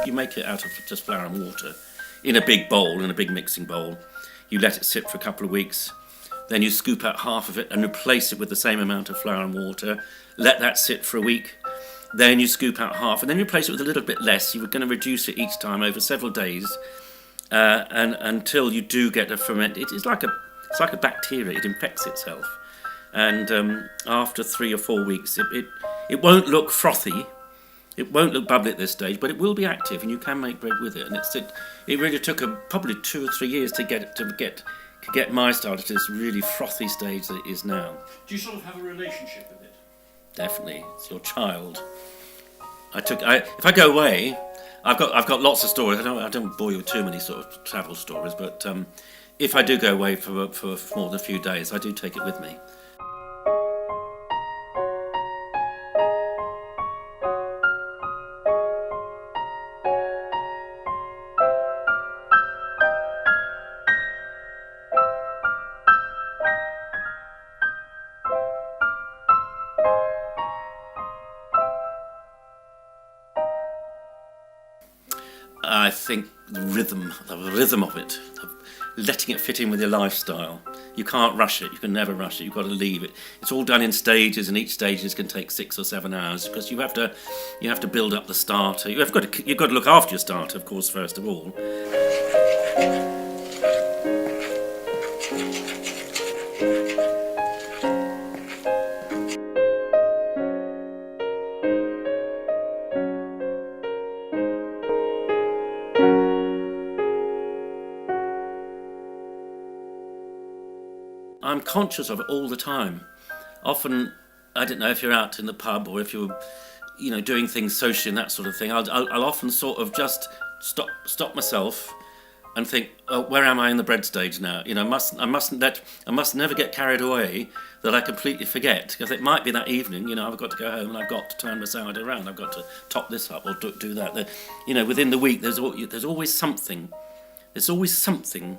you make it out of just flour and water in a big bowl, in a big mixing bowl. You let it sit for a couple of weeks. Then you scoop out half of it and replace it with the same amount of flour and water. Let that sit for a week. Then you scoop out half, and then you replace it with a little bit less. You're going to reduce it each time over several days, and until you do get a ferment. It's like a bacteria. It infects itself, and after 3 or 4 weeks, it won't look frothy. It won't look bubbly at this stage, but it will be active, and you can make bread with it. And it really took probably 2 or 3 years to get my style to this really frothy stage that it is now. Do you sort of have a relationship with it? Definitely, it's your child. If I go away, I've got lots of stories. I don't bore you with too many sort of travel stories, but if I do go away for more than a few days, I do take it with me. I think the rhythm of it, letting it fit in with your lifestyle. You can't rush it. You can never rush it. You've got to leave it. It's all done in stages, and each stages can take 6 or 7 hours because you have to build up the starter. You've got to look after your starter, of course, first of all. I'm conscious of it all the time. Often, I don't know if you're out in the pub or if you're, doing things socially and that sort of thing. I'll often sort of just stop myself and think, oh, where am I in the bread stage now? I must never get carried away that I completely forget, because it might be that evening. I've got to go home and I've got to turn my salad around. I've got to top this up or do that. Within the week, there's always something. There's always something.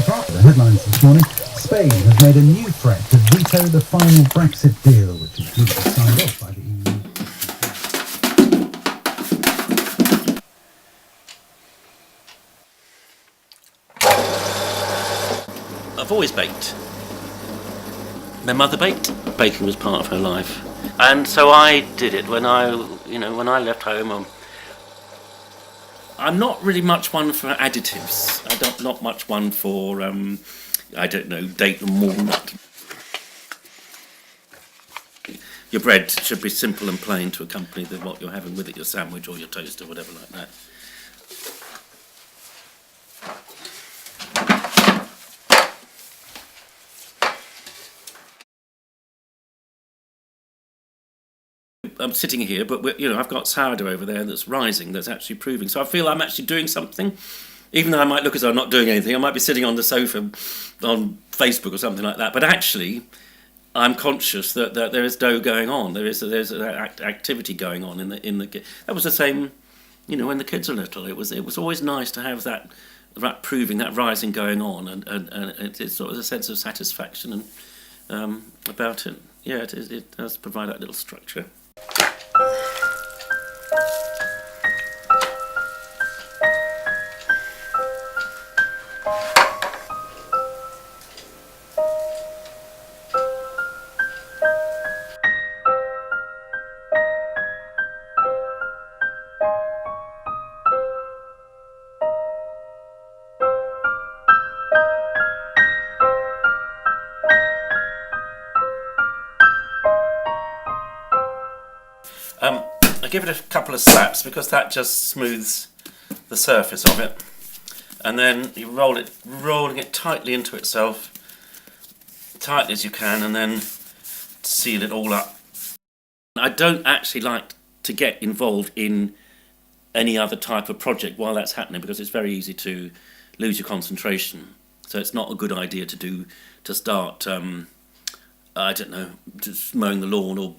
The headlines this morning: Spain has made a new threat to veto the final Brexit deal, which is due to be signed off by the EU. I've always baked. My mother baked. Baking was part of her life, and so I did it when I left home. I'm not really much one for additives. Not much one for date and walnut. Your bread should be simple and plain to accompany what you're having with it, your sandwich or your toast or whatever like that. I'm sitting here, but I've got sourdough over there that's rising, that's actually proving. So I feel I'm actually doing something, even though I might look as though I'm not doing anything. I might be sitting on the sofa on Facebook or something like that. But actually, I'm conscious that there is dough going on. There's an activity going on in the. That was the same, when the kids were little. It was always nice to have that proving, that rising going on, and it's sort of a sense of satisfaction and about it. Yeah, it does provide that little structure. I give it a couple of slaps because that just smooths the surface of it, and then you rolling it tightly into itself, tightly as you can, and then seal it all up. I don't actually like to get involved in any other type of project while that's happening because it's very easy to lose your concentration. So it's not a good idea to start I don't know, just mowing the lawn or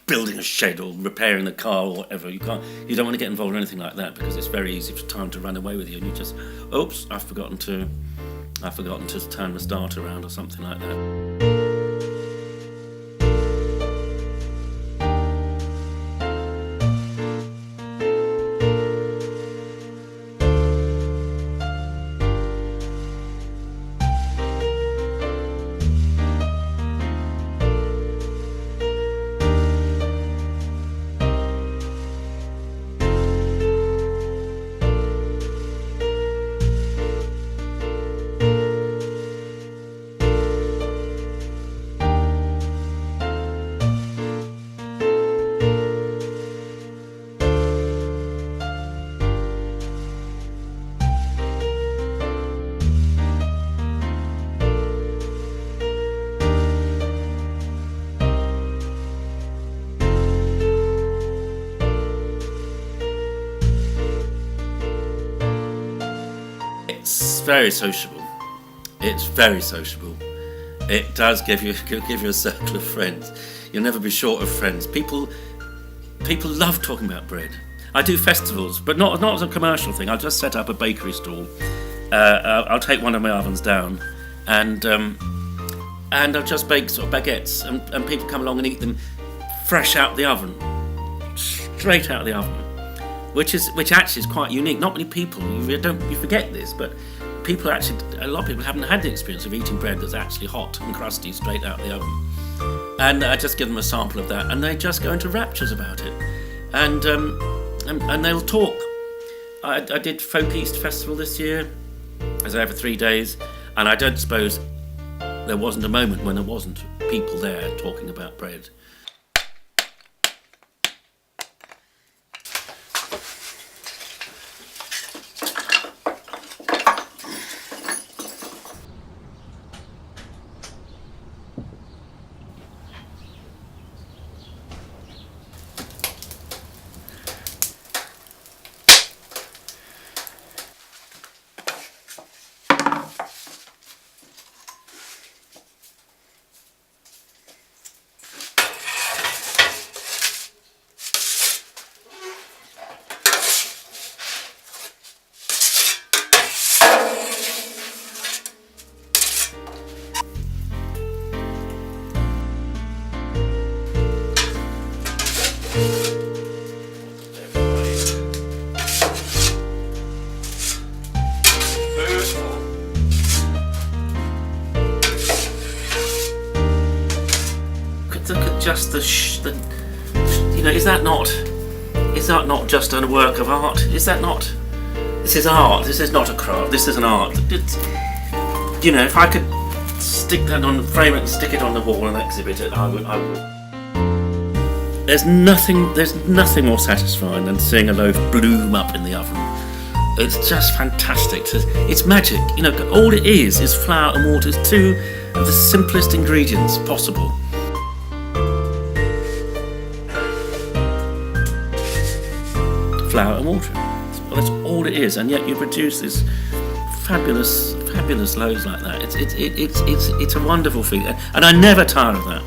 building a shed or repairing the car or whatever. You don't want to get involved in anything like that because it's very easy for time to run away with you, and you just, oops, I've forgotten to turn the start around or something like that. It's very sociable. It's very sociable. It does give you a circle of friends. You'll never be short of friends. People love talking about bread. I do festivals, but not as a commercial thing. I'll just set up a bakery stall. I'll take one of my ovens down, and I'll just bake sort of baguettes, and people come along and eat them fresh out the oven, straight out of the oven. Which actually is quite unique. Not many people, you forget this, but a lot of people haven't had the experience of eating bread that's actually hot and crusty straight out of the oven. And I just give them a sample of that, and they just go into raptures about it. And they'll talk. I did Folk East Festival this year. I was there for 3 days, and I don't suppose there wasn't a moment when there wasn't people there talking about bread. Just is that not just a work of art? Is that not? This is art. This is not a craft. This is an art. If I could stick that on, frame it, and stick it on the wall and exhibit it, I would. There's nothing more satisfying than seeing a loaf bloom up in the oven. It's just fantastic. It's magic. All it is flour and water. It's two of the simplest ingredients possible. Flour and water. That's all it is, and yet you produce this fabulous loaves like that. It's a wonderful thing, and I never tire of that.